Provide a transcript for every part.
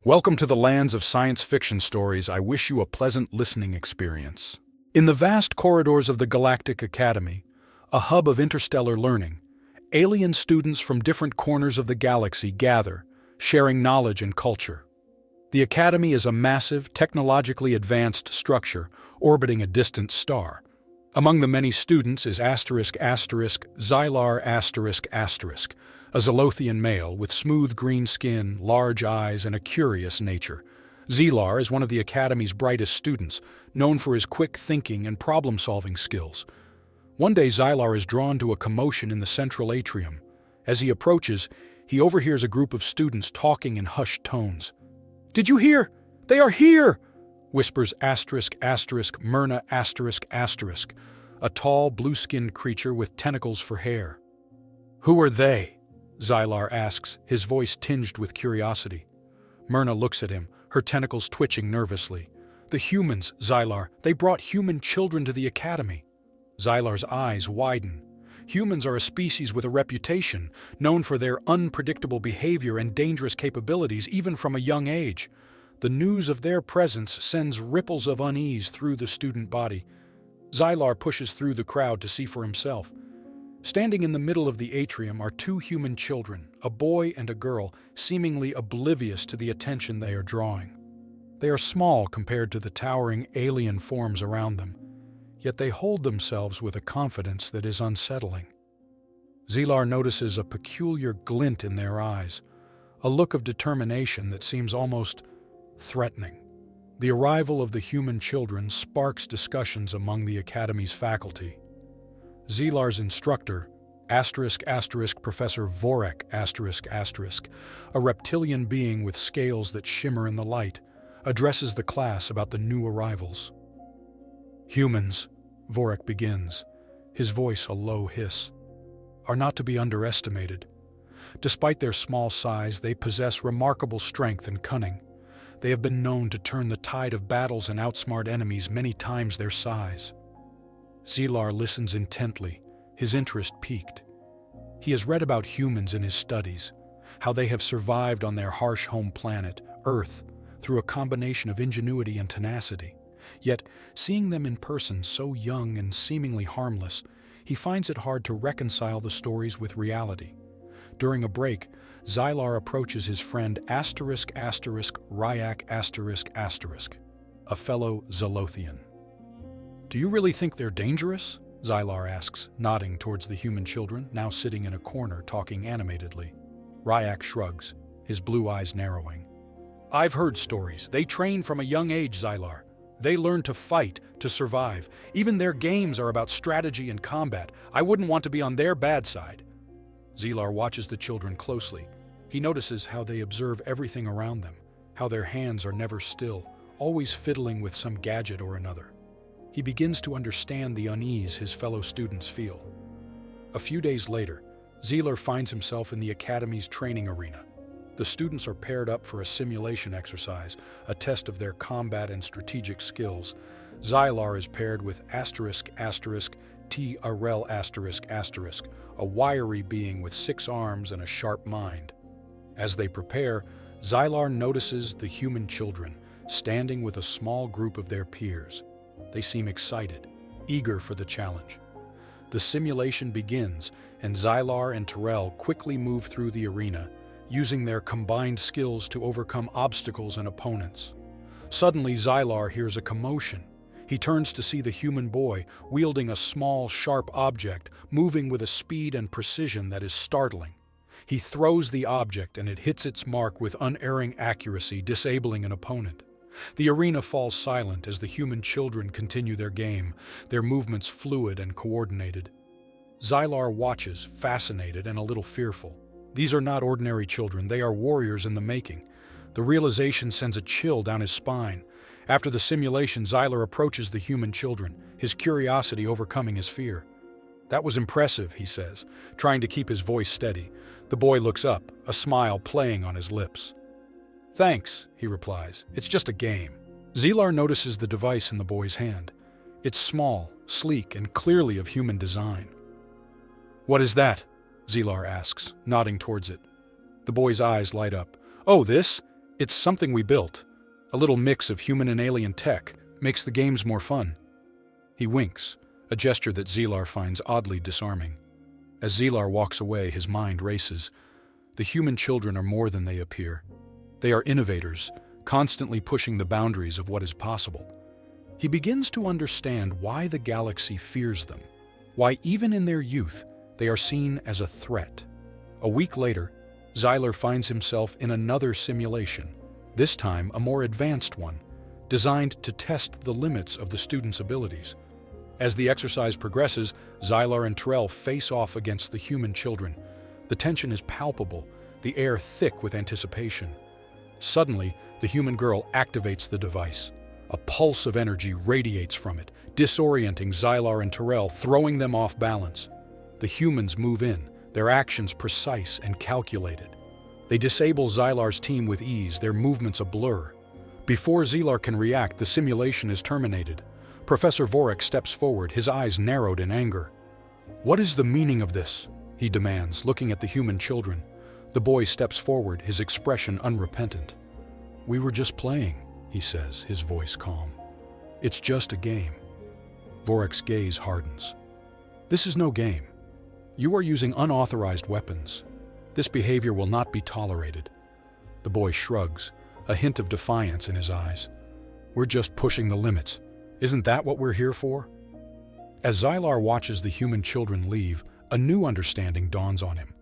Welcome to the lands of science fiction stories. I wish you a pleasant listening experience. In the vast corridors of the Galactic Academy, a hub of interstellar learning, alien students from different corners of the galaxy gather, sharing knowledge and culture. The Academy is a massive, technologically advanced structure orbiting a distant star. Among the many students is Xylar***, a Zolothian male with smooth green skin, large eyes, and a curious nature. Xylar is one of the Academy's brightest students, known for his quick thinking and problem-solving skills. One day, Xylar is drawn to a commotion in the central atrium. As he approaches, he overhears a group of students talking in hushed tones. "Did you hear? They are here!" whispers Myrna***, a tall, blue-skinned creature with tentacles for hair. "Who are they?" Xylar asks, his voice tinged with curiosity. Myrna looks at him, her tentacles twitching nervously. "The humans, Xylar. They brought human children to the Academy." Xylar's eyes widen. Humans are a species with a reputation, known for their unpredictable behavior and dangerous capabilities even from a young age. The news of their presence sends ripples of unease through the student body. Xylar pushes through the crowd to see for himself. Standing in the middle of the atrium are two human children, a boy and a girl, seemingly oblivious to the attention they are drawing. They are small compared to the towering alien forms around them, yet they hold themselves with a confidence that is unsettling. Xylar notices a peculiar glint in their eyes, a look of determination that seems almost threatening. The arrival of the human children sparks discussions among the Academy's faculty. Xylar's instructor, Professor Vorek***, a reptilian being with scales that shimmer in the light, addresses the class about the new arrivals. "Humans," Vorek begins, his voice a low hiss, "are not to be underestimated. Despite their small size, they possess remarkable strength and cunning. They have been known to turn the tide of battles and outsmart enemies many times their size." Xylar listens intently, his interest piqued. He has read about humans in his studies, how they have survived on their harsh home planet, Earth, through a combination of ingenuity and tenacity. Yet, seeing them in person so young and seemingly harmless, he finds it hard to reconcile the stories with reality. During a break, Xylar approaches his friend Ryak***, a fellow Zolothian. "Do you really think they're dangerous?" Xylar asks, nodding towards the human children, now sitting in a corner talking animatedly. Ryak shrugs, his blue eyes narrowing. "I've heard stories. They train from a young age, Xylar. They learn to fight, to survive. Even their games are about strategy and combat. I wouldn't want to be on their bad side." Xylar watches the children closely. He notices how they observe everything around them, how their hands are never still, always fiddling with some gadget or another. He begins to understand the unease his fellow students feel. A few days later, Xylar finds himself in the Academy's training arena. The students are paired up for a simulation exercise, a test of their combat and strategic skills. Xylar is paired with ***, a wiry being with 6 arms and a sharp mind. As they prepare, Xylar notices the human children, standing with a small group of their peers. They seem excited, eager for the challenge. The simulation begins, and Xylar and Terrell quickly move through the arena, using their combined skills to overcome obstacles and opponents. Suddenly, Xylar hears a commotion. He turns to see the human boy, wielding a small, sharp object, moving with a speed and precision that is startling. He throws the object, and it hits its mark with unerring accuracy, disabling an opponent. The arena falls silent as the human children continue their game, their movements fluid and coordinated. Xylar watches, fascinated and a little fearful. These are not ordinary children, they are warriors in the making. The realization sends a chill down his spine. After the simulation, Xylar approaches the human children, his curiosity overcoming his fear. "That was impressive," he says, trying to keep his voice steady. The boy looks up, a smile playing on his lips. "Thanks," he replies. "It's just a game." Xylar notices the device in the boy's hand. It's small, sleek, and clearly of human design. "What is that?" Xylar asks, nodding towards it. The boy's eyes light up. "Oh, this? It's something we built. A little mix of human and alien tech makes the games more fun. He winks, a gesture that Zlar finds oddly disarming. As Zlar walks away, his mind races. The human children are more than they appear. They are innovators, constantly pushing the boundaries of what is possible. He begins to understand why the galaxy fears them, why even in their youth they are seen as a threat. A week later, Zlar finds himself in another simulation, this time a more advanced one, designed to test the limits of the students' abilities. As the exercise progresses, Zlar and Tyrell face off against the human children. The tension is palpable, the air thick with anticipation. Suddenly, the human girl activates the device. A pulse of energy radiates from it, disorienting Zlar and Tyrell, throwing them off balance. The humans move in, their actions precise and calculated. They disable Zlar's team with ease, their movements a blur. Before Zlar can react, the simulation is terminated. Professor Vorek steps forward, his eyes narrowed in anger. "What is the meaning of this?" he demands, looking at the human children. The boy steps forward, his expression unrepentant. "We were just playing," he says, his voice calm. "It's just a game." Vorek's gaze hardens. "This is no game. You are using unauthorized weapons. This behavior will not be tolerated." The boy shrugs, a hint of defiance in his eyes. "We're just pushing the limits. Isn't that what we're here for?" As Zlar watches the human children leave, a new understanding dawns on him.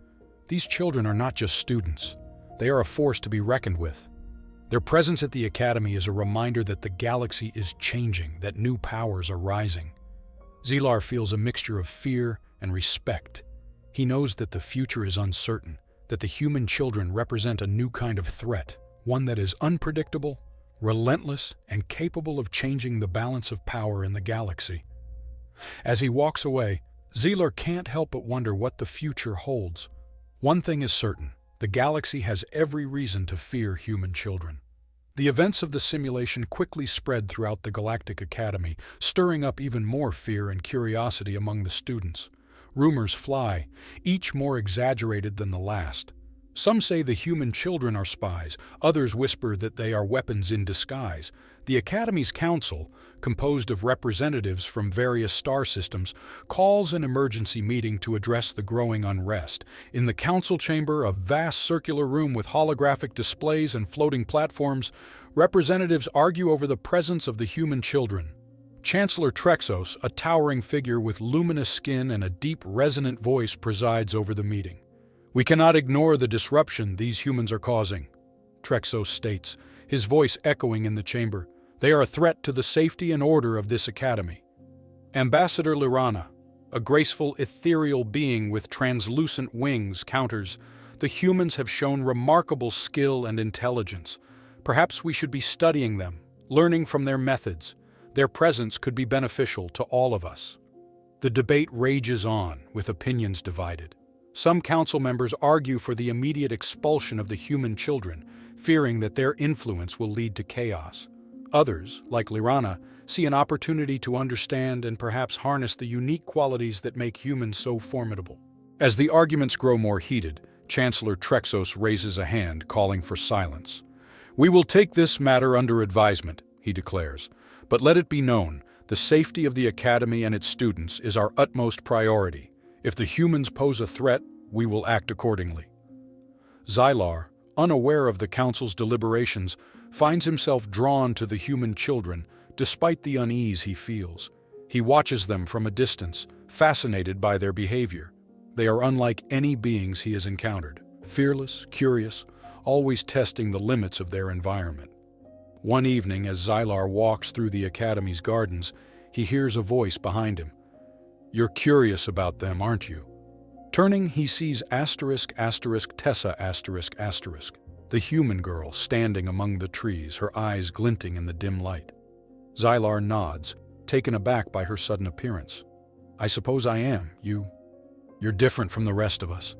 These children are not just students. They are a force to be reckoned with. Their presence at the Academy is a reminder that the galaxy is changing, that new powers are rising. Zlar feels a mixture of fear and respect. He knows that the future is uncertain, that the human children represent a new kind of threat, one that is unpredictable, relentless, and capable of changing the balance of power in the galaxy. As he walks away, Zlar can't help but wonder what the future holds. One thing is certain, the galaxy has every reason to fear human children. The events of the simulation quickly spread throughout the Galactic Academy, stirring up even more fear and curiosity among the students. Rumors fly, each more exaggerated than the last. Some say the human children are spies, others whisper that they are weapons in disguise. The Academy's council, composed of representatives from various star systems, calls an emergency meeting to address the growing unrest. In the council chamber, a vast circular room with holographic displays and floating platforms, representatives argue over the presence of the human children. Chancellor Trexos, a towering figure with luminous skin and a deep, resonant voice, presides over the meeting. "We cannot ignore the disruption these humans are causing," Trexos states, his voice echoing in the chamber. "They are a threat to the safety and order of this academy." Ambassador Lirana, a graceful, ethereal being with translucent wings, counters, "The humans have shown remarkable skill and intelligence. Perhaps we should be studying them, learning from their methods. Their presence could be beneficial to all of us." The debate rages on, with opinions divided. Some council members argue for the immediate expulsion of the human children, fearing that their influence will lead to chaos. Others, like Lirana, see an opportunity to understand and perhaps harness the unique qualities that make humans so formidable. As the arguments grow more heated, Chancellor Trexos raises a hand, calling for silence. "We will take this matter under advisement," he declares, "but let it be known, the safety of the Academy and its students is our utmost priority. If the humans pose a threat, we will act accordingly." Zlar, unaware of the Council's deliberations, finds himself drawn to the human children, despite the unease he feels. He watches them from a distance, fascinated by their behavior. They are unlike any beings he has encountered, fearless, curious, always testing the limits of their environment. One evening, as Zlar walks through the Academy's gardens, he hears a voice behind him. "You're curious about them, aren't you?" Turning, he sees Tessa, the human girl standing among the trees, her eyes glinting in the dim light. Zlar nods, taken aback by her sudden appearance. "I suppose I am. You're different from the rest of us."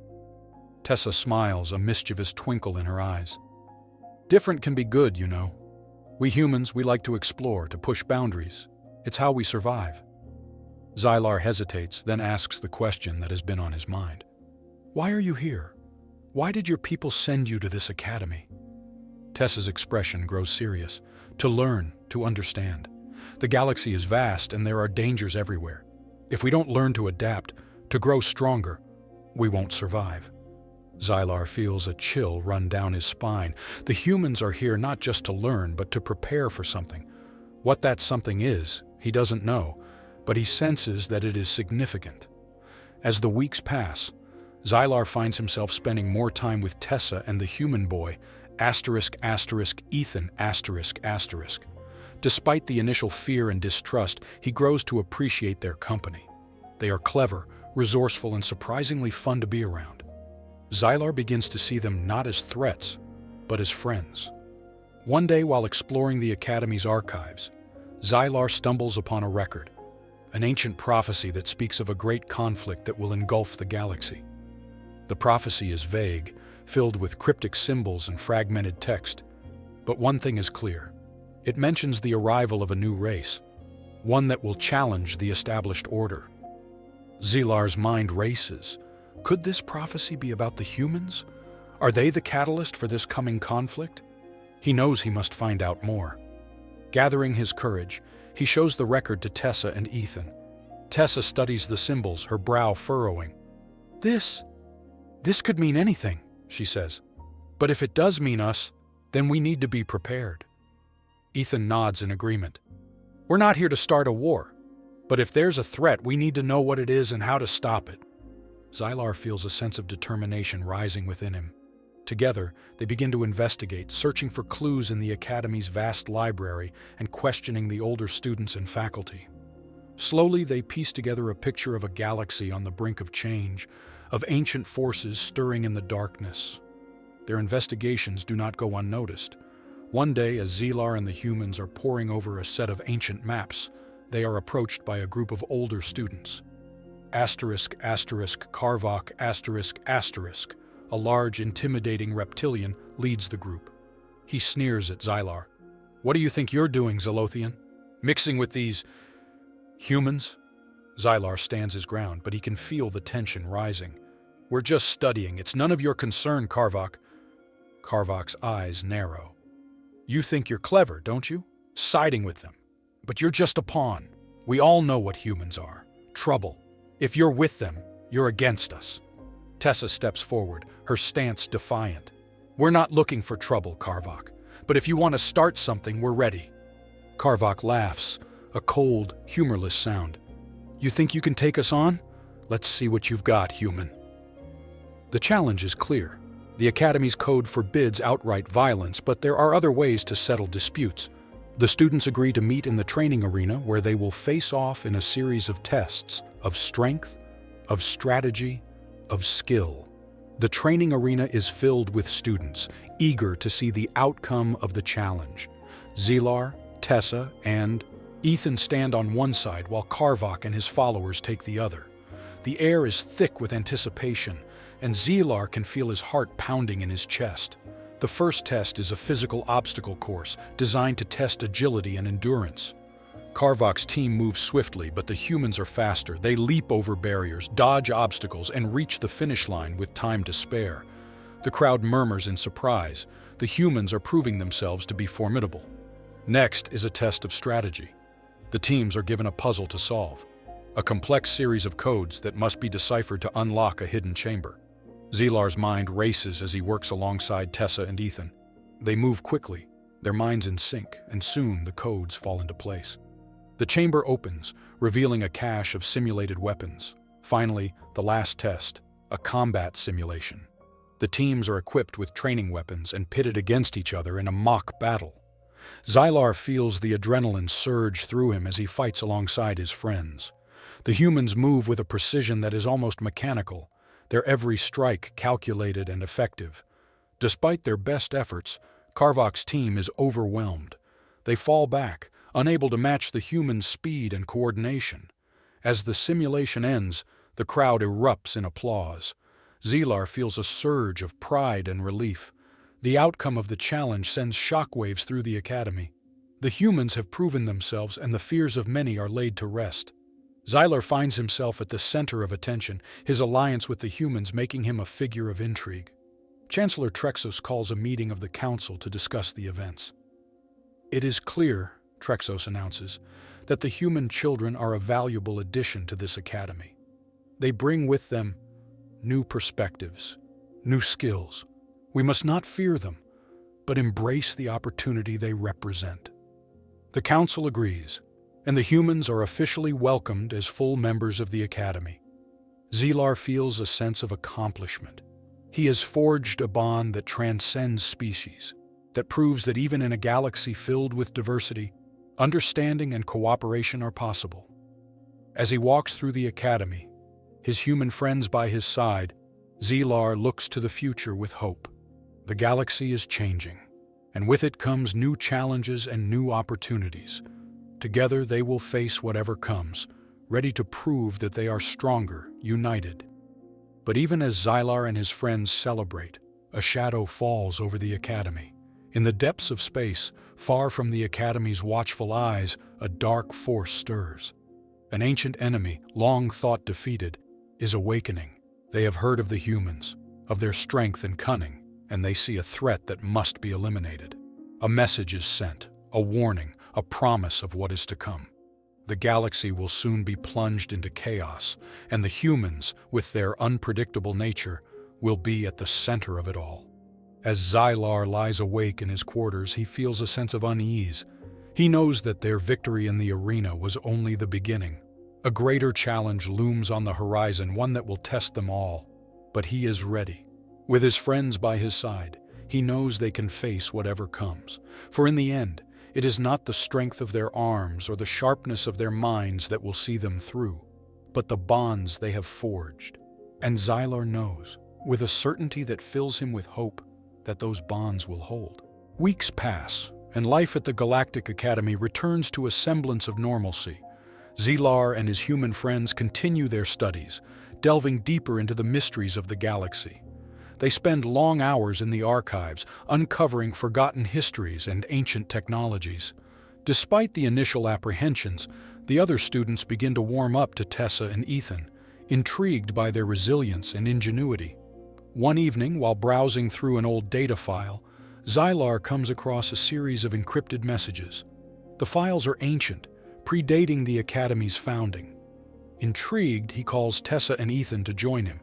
Tessa smiles, a mischievous twinkle in her eyes. "Different can be good, you know. We humans, we like to explore, to push boundaries. It's how we survive." Zlar hesitates, then asks the question that has been on his mind. "Why are you here? Why did your people send you to this academy?" Tessa's expression grows serious. To learn, to understand. The galaxy is vast and there are dangers everywhere. If we don't learn to adapt, to grow stronger, we won't survive. Xylar feels a chill run down his spine. The humans are here not just to learn, but to prepare for something. What that something is, he doesn't know, but he senses that it is significant. As the weeks pass, Xylar finds himself spending more time with Tessa and the human boy, Ethan. Despite the initial fear and distrust, he grows to appreciate their company. They are clever, resourceful, and surprisingly fun to be around. Xylar begins to see them not as threats, but as friends. One day, while exploring the Academy's archives, Xylar stumbles upon a record, an ancient prophecy that speaks of a great conflict that will engulf the galaxy. The prophecy is vague, filled with cryptic symbols and fragmented text, but one thing is clear. It mentions the arrival of a new race, one that will challenge the established order. Xylar's mind races. Could this prophecy be about the humans? Are they the catalyst for this coming conflict? He knows he must find out more. Gathering his courage, he shows the record to Tessa and Ethan. Tessa studies the symbols, her brow furrowing. This could mean anything, she says. But if it does mean us, then we need to be prepared. Ethan nods in agreement. We're not here to start a war, but if there's a threat, we need to know what it is and how to stop it. Xylar feels a sense of determination rising within him. Together, they begin to investigate, searching for clues in the Academy's vast library and questioning the older students and faculty. Slowly, they piece together a picture of a galaxy on the brink of change, of ancient forces stirring in the darkness. Their investigations do not go unnoticed. One day, as Xylar and the humans are poring over a set of ancient maps, they are approached by a group of older students. Karvok, a large, intimidating reptilian, leads the group. He sneers at Xylar. What do you think you're doing, Xolothian? Mixing with these humans? Xylar stands his ground, but he can feel the tension rising. We're just studying. It's none of your concern, Karvok. Karvok's eyes narrow. You think you're clever, don't you? Siding with them. But you're just a pawn. We all know what humans are. Trouble. If you're with them, you're against us. Tessa steps forward, her stance defiant. We're not looking for trouble, Karvok. But if you want to start something, we're ready. Karvok laughs, a cold, humorless sound. You think you can take us on? Let's see what you've got, human. The challenge is clear. The Academy's code forbids outright violence, but there are other ways to settle disputes. The students agree to meet in the training arena where they will face off in a series of tests of strength, of strategy, of skill. The training arena is filled with students, eager to see the outcome of the challenge. Xylar, Tessa, and Ethan stand on one side while Karvok and his followers take the other. The air is thick with anticipation, and Xylar can feel his heart pounding in his chest. The first test is a physical obstacle course designed to test agility and endurance. Karvok's team moves swiftly, but the humans are faster. They leap over barriers, dodge obstacles, and reach the finish line with time to spare. The crowd murmurs in surprise. The humans are proving themselves to be formidable. Next is a test of strategy. The teams are given a puzzle to solve, a complex series of codes that must be deciphered to unlock a hidden chamber. Xylar's mind races as he works alongside Tessa and Ethan. They move quickly, their minds in sync, and soon the codes fall into place. The chamber opens, revealing a cache of simulated weapons. Finally, the last test, a combat simulation. The teams are equipped with training weapons and pitted against each other in a mock battle. Xylar feels the adrenaline surge through him as he fights alongside his friends. The humans move with a precision that is almost mechanical, their every strike calculated and effective. Despite their best efforts, Karvok's team is overwhelmed. They fall back, unable to match the humans' speed and coordination. As the simulation ends, the crowd erupts in applause. Xylar feels a surge of pride and relief. The outcome of the challenge sends shockwaves through the Academy. The humans have proven themselves, and the fears of many are laid to rest. Xylar finds himself at the center of attention, his alliance with the humans making him a figure of intrigue. Chancellor Trexos calls a meeting of the council to discuss the events. It is clear, Trexos announces, that the human children are a valuable addition to this academy. They bring with them new perspectives, new skills. We must not fear them, but embrace the opportunity they represent. The council agrees, and the humans are officially welcomed as full members of the academy. Zlar feels a sense of accomplishment. He has forged a bond that transcends species, that proves that even in a galaxy filled with diversity, understanding and cooperation are possible. As he walks through the academy, his human friends by his side, Zlar looks to the future with hope. The galaxy is changing, and with it comes new challenges and new opportunities. Together they will face whatever comes, ready to prove that they are stronger, united. But even as Zlar and his friends celebrate, a shadow falls over the academy. In the depths of space, far from the academy's watchful eyes, a dark force stirs. An ancient enemy, long thought defeated, is awakening. They have heard of the humans, of their strength and cunning, and they see a threat that must be eliminated. A message is sent, a warning, a promise of what is to come. The galaxy will soon be plunged into chaos, and the humans, with their unpredictable nature, will be at the center of it all. As Zlar lies awake in his quarters, he feels a sense of unease. He knows that their victory in the arena was only the beginning. A greater challenge looms on the horizon, one that will test them all. But he is ready. With his friends by his side, he knows they can face whatever comes. For in the end, it is not the strength of their arms or the sharpness of their minds that will see them through, but the bonds they have forged. And Zlar knows, with a certainty that fills him with hope, that those bonds will hold. Weeks pass, and life at the Galactic Academy returns to a semblance of normalcy. Zlar and his human friends continue their studies, delving deeper into the mysteries of the galaxy. They spend long hours in the archives, uncovering forgotten histories and ancient technologies. Despite the initial apprehensions, the other students begin to warm up to Tessa and Ethan, intrigued by their resilience and ingenuity. One evening, while browsing through an old data file, Zlar comes across a series of encrypted messages. The files are ancient, predating the Academy's founding. Intrigued, he calls Tessa and Ethan to join him.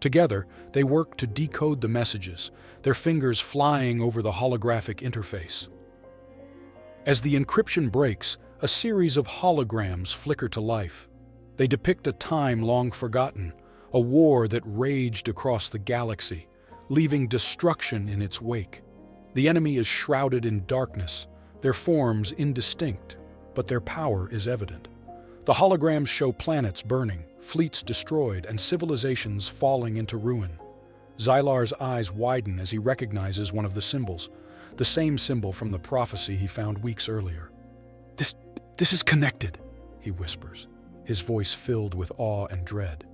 Together, they work to decode the messages, their fingers flying over the holographic interface. As the encryption breaks, a series of holograms flicker to life. They depict a time long forgotten, a war that raged across the galaxy, leaving destruction in its wake. The enemy is shrouded in darkness, their forms indistinct, but their power is evident. The holograms show planets burning, fleets destroyed, and civilizations falling into ruin. Zlar's eyes widen as he recognizes one of the symbols, the same symbol from the prophecy he found weeks earlier. This is connected, he whispers, his voice filled with awe and dread.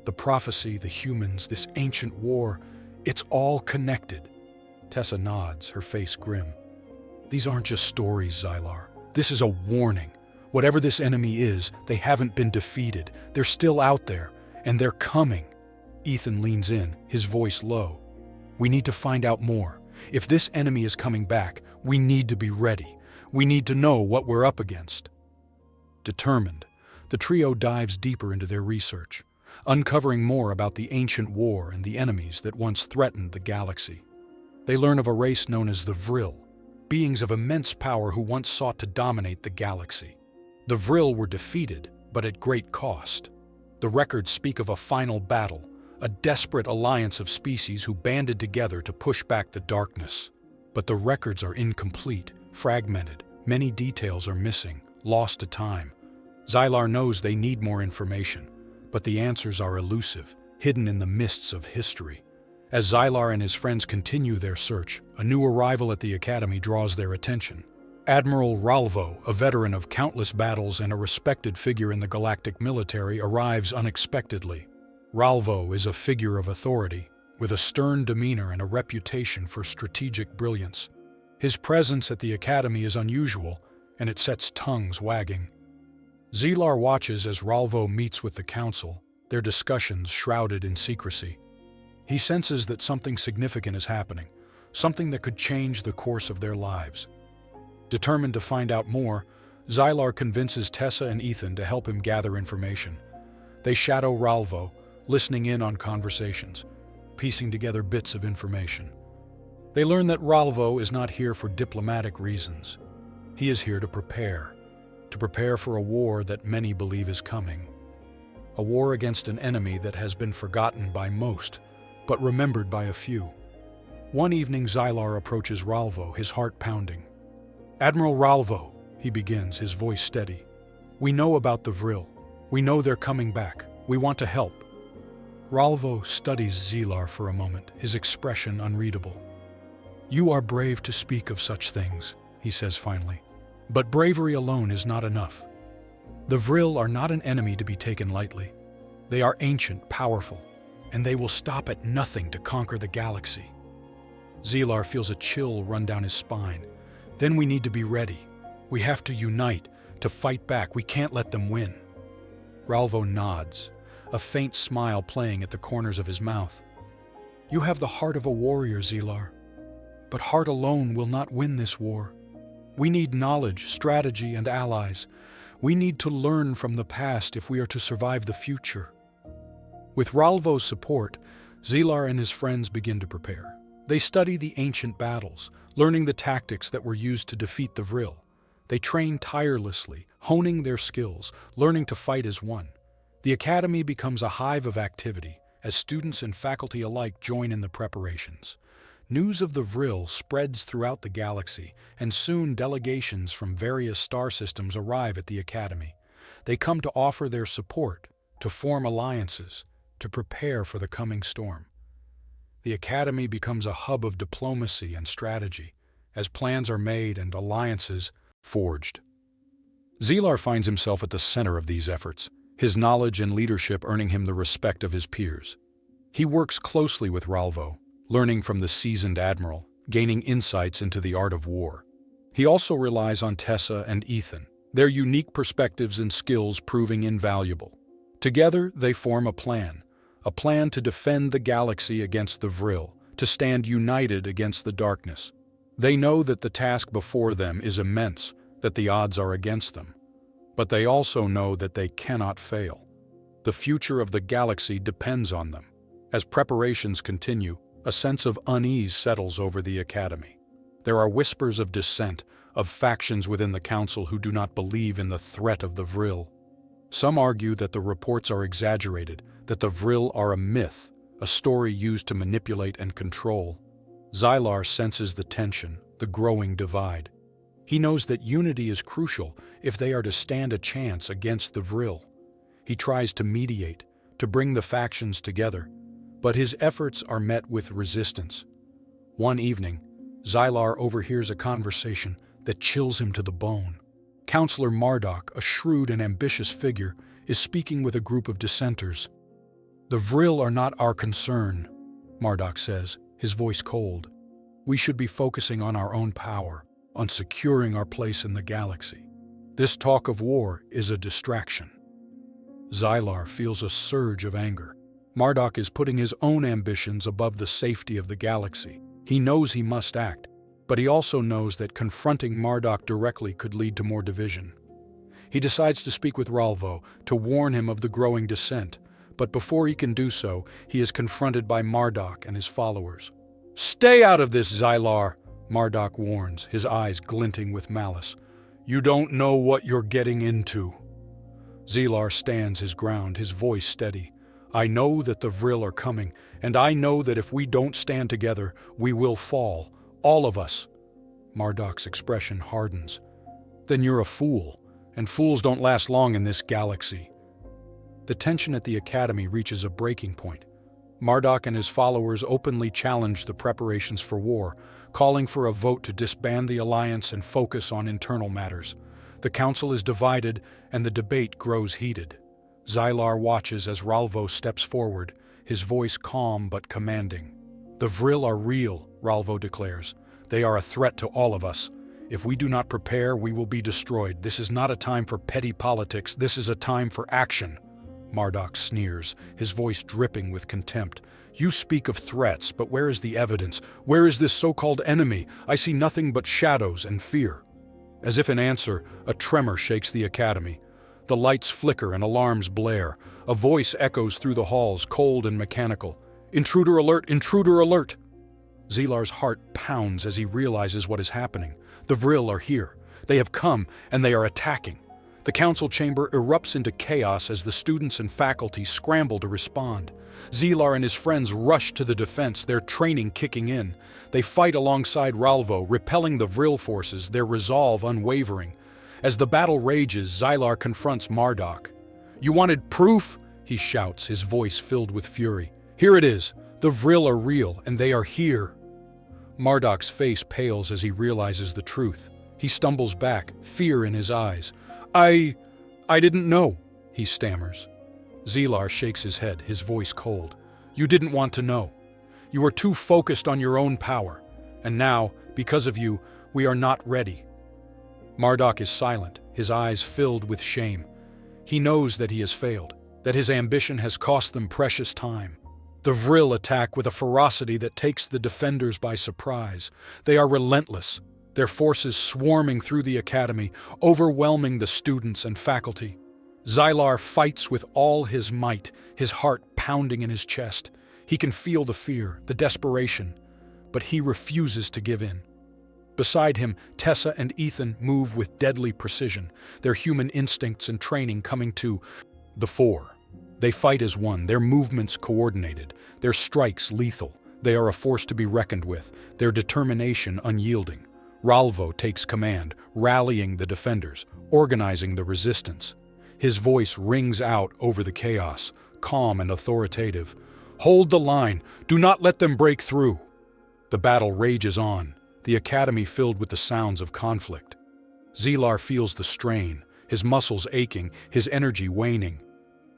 The prophecy, the humans, this ancient war, it's all connected. Tessa nods, her face grim. These aren't just stories, Zlar. This is a warning. Whatever this enemy is, they haven't been defeated. They're still out there, and they're coming. Ethan leans in, his voice low. We need to find out more. If this enemy is coming back, we need to be ready. We need to know what we're up against. Determined, the trio dives deeper into their research, uncovering more about the ancient war and the enemies that once threatened the galaxy. They learn of a race known as the Vrill, beings of immense power who once sought to dominate the galaxy. The Vrill were defeated, but at great cost. The records speak of a final battle, a desperate alliance of species who banded together to push back the darkness. But the records are incomplete, fragmented. Many details are missing, lost to time. Zlar knows they need more information, but the answers are elusive, hidden in the mists of history. As Zlar and his friends continue their search, a new arrival at the Academy draws their attention. Admiral Ralvo, a veteran of countless battles and a respected figure in the galactic military, arrives unexpectedly. Ralvo is a figure of authority, with a stern demeanor and a reputation for strategic brilliance. His presence at the Academy is unusual, and it sets tongues wagging. Zlar watches as Ralvo meets with the Council, their discussions shrouded in secrecy. He senses that something significant is happening, something that could change the course of their lives. Determined to find out more, Xylar convinces Tessa and Ethan to help him gather information. They shadow Ralvo, listening in on conversations, piecing together bits of information. They learn that Ralvo is not here for diplomatic reasons. He is here to prepare for a war that many believe is coming. A war against an enemy that has been forgotten by most, but remembered by a few. One evening, Xylar approaches Ralvo, his heart pounding. "Admiral Ralvo," he begins, his voice steady. "We know about the Vrill. We know they're coming back. We want to help." Ralvo studies Xylar for a moment, his expression unreadable. "You are brave to speak of such things," he says finally. "But bravery alone is not enough. The Vrill are not an enemy to be taken lightly. They are ancient, powerful, and they will stop at nothing to conquer the galaxy." Xylar feels a chill run down his spine. "Then we need to be ready. We have to unite, to fight back. We can't let them win." Ralvo nods, a faint smile playing at the corners of his mouth. "You have the heart of a warrior, Xylar. But heart alone will not win this war. We need knowledge, strategy, and allies. We need to learn from the past if we are to survive the future." With Ralvo's support, Xylar and his friends begin to prepare. They study the ancient battles, learning the tactics that were used to defeat the Vrill. They train tirelessly, honing their skills, learning to fight as one. The academy becomes a hive of activity, as students and faculty alike join in the preparations. News of the Vrill spreads throughout the galaxy, and soon delegations from various star systems arrive at the academy. They come to offer their support, to form alliances, to prepare for the coming storm. The academy becomes a hub of diplomacy and strategy, as plans are made and alliances forged. Xylar finds himself at the center of these efforts, his knowledge and leadership earning him the respect of his peers. He works closely with Ralvo, learning from the seasoned admiral, gaining insights into the art of war. He also relies on Tessa and Ethan, their unique perspectives and skills proving invaluable. Together, they form a plan to defend the galaxy against the Vrill, to stand united against the darkness. They know that the task before them is immense, that the odds are against them. But they also know that they cannot fail. The future of the galaxy depends on them. As preparations continue, a sense of unease settles over the academy. There are whispers of dissent, of factions within the council who do not believe in the threat of the Vrill. Some argue that the reports are exaggerated, that the Vrill are a myth, a story used to manipulate and control. Xylar senses the tension, the growing divide. He knows that unity is crucial if they are to stand a chance against the Vrill. He tries to mediate, to bring the factions together, but his efforts are met with resistance. One evening, Xylar overhears a conversation that chills him to the bone. Counselor Marduk, a shrewd and ambitious figure, is speaking with a group of dissenters. "The Vrill are not our concern," Marduk says, his voice cold. "We should be focusing on our own power, on securing our place in the galaxy. This talk of war is a distraction." Xylar feels a surge of anger. Marduk is putting his own ambitions above the safety of the galaxy. He knows he must act, but he also knows that confronting Marduk directly could lead to more division. He decides to speak with Ralvo, to warn him of the growing dissent, but before he can do so, he is confronted by Marduk and his followers. "Stay out of this, Xylar," Marduk warns, his eyes glinting with malice. "You don't know what you're getting into." Xylar stands his ground, his voice steady. "I know that the Vrill are coming, and I know that if we don't stand together, we will fall. All of us." Marduk's expression hardens. "Then you're a fool, and fools don't last long in this galaxy." The tension at the academy reaches a breaking point. Marduk and his followers openly challenge the preparations for war, calling for a vote to disband the alliance and focus on internal matters. The council is divided, and the debate grows heated. Xylar watches as Ralvo steps forward, his voice calm but commanding. "The Vrill are real," Ralvo declares. "They are a threat to all of us. If we do not prepare, we will be destroyed. This is not a time for petty politics. This is a time for action." Marduk sneers, his voice dripping with contempt. "You speak of threats, but where is the evidence? Where is this so-called enemy? I see nothing but shadows and fear." As if in answer, a tremor shakes the academy. The lights flicker and alarms blare. A voice echoes through the halls, cold and mechanical. "Intruder alert! Intruder alert!" Zilar's heart pounds as he realizes what is happening. The Vrill are here. They have come, and they are attacking. The council chamber erupts into chaos as the students and faculty scramble to respond. Zilar and his friends rush to the defense, their training kicking in. They fight alongside Ralvo, repelling the Vrill forces, their resolve unwavering. As the battle rages, Zilar confronts Marduk. "You wanted proof?" he shouts, his voice filled with fury. "Here it is. The Vrill are real, and they are here." Marduk's face pales as he realizes the truth. He stumbles back, fear in his eyes. I didn't know," he stammers. Zilar shakes his head, his voice cold. "You didn't want to know. You were too focused on your own power. And now, because of you, we are not ready." Marduk is silent, his eyes filled with shame. He knows that he has failed, that his ambition has cost them precious time. The Vrill attack with a ferocity that takes the defenders by surprise. They are relentless, their forces swarming through the academy, overwhelming the students and faculty. Zilar fights with all his might, his heart pounding in his chest. He can feel the fear, the desperation, but he refuses to give in. Beside him, Tessa and Ethan move with deadly precision, their human instincts and training coming to the fore. They fight as one, their movements coordinated, their strikes lethal. They are a force to be reckoned with, their determination unyielding. Ralvo takes command, rallying the defenders, organizing the resistance. His voice rings out over the chaos, calm and authoritative. "Hold the line! Do not let them break through!" The battle rages on, the academy filled with the sounds of conflict. Zilar feels the strain, his muscles aching, his energy waning.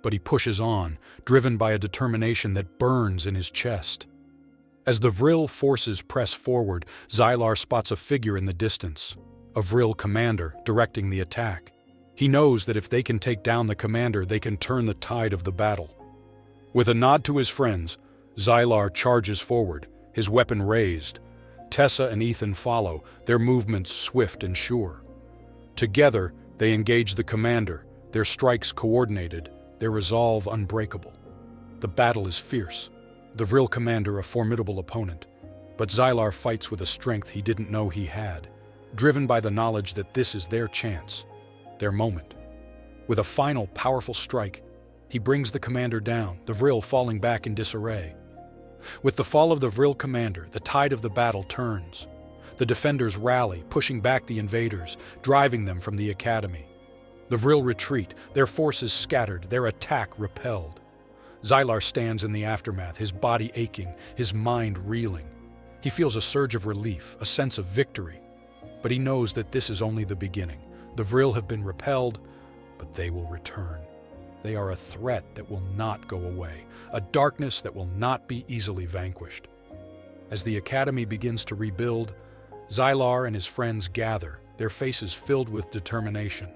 But he pushes on, driven by a determination that burns in his chest. As the Vrill forces press forward, Zilar spots a figure in the distance, a Vrill commander directing the attack. He knows that if they can take down the commander, they can turn the tide of the battle. With a nod to his friends, Zilar charges forward, his weapon raised. Tessa and Ethan follow, their movements swift and sure. Together, they engage the commander, their strikes coordinated, their resolve unbreakable. The battle is fierce, the Vrill commander a formidable opponent, but Zilar fights with a strength he didn't know he had, driven by the knowledge that this is their chance, their moment. With a final, powerful strike, he brings the commander down, the Vrill falling back in disarray. With the fall of the Vrill commander, the tide of the battle turns. The defenders rally, pushing back the invaders, driving them from the academy. The Vrill retreat, their forces scattered, their attack repelled. Zilar stands in the aftermath, his body aching, his mind reeling. He feels a surge of relief, a sense of victory. But he knows that this is only the beginning. The Vrill have been repelled, but they will return. They are a threat that will not go away, a darkness that will not be easily vanquished. As the academy begins to rebuild, Zilar and his friends gather, their faces filled with determination.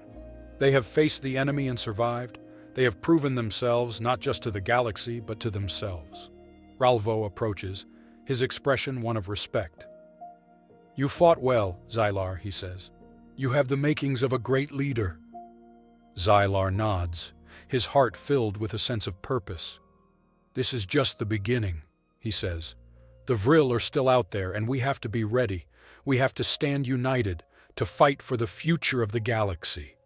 They have faced the enemy and survived. They have proven themselves not just to the galaxy, but to themselves. Ralvo approaches, his expression one of respect. "You fought well, Zilar," he says. "You have the makings of a great leader." Zilar nods, his heart filled with a sense of purpose. "This is just the beginning," he says. "The Vrill are still out there, and we have to be ready. We have to stand united, to fight for the future of the galaxy."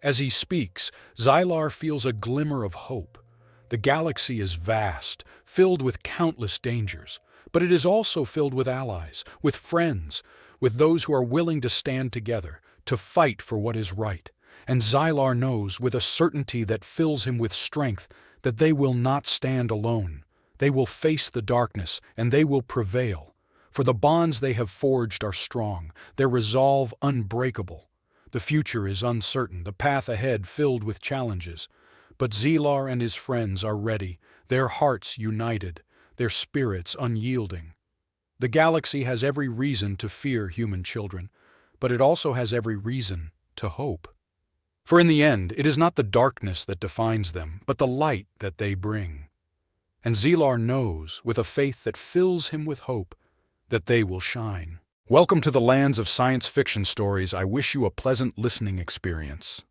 As he speaks, Zilar feels a glimmer of hope. The galaxy is vast, filled with countless dangers, but it is also filled with allies, with friends, with those who are willing to stand together, to fight for what is right. And Zilar knows, with a certainty that fills him with strength, that they will not stand alone. They will face the darkness, and they will prevail. For the bonds they have forged are strong, their resolve unbreakable. The future is uncertain, the path ahead filled with challenges. But Zilar and his friends are ready, their hearts united, their spirits unyielding. The galaxy has every reason to fear human children, but it also has every reason to hope. For in the end, it is not the darkness that defines them, but the light that they bring. And Zlar knows, with a faith that fills him with hope, that they will shine. Welcome to the lands of science fiction stories. I wish you a pleasant listening experience.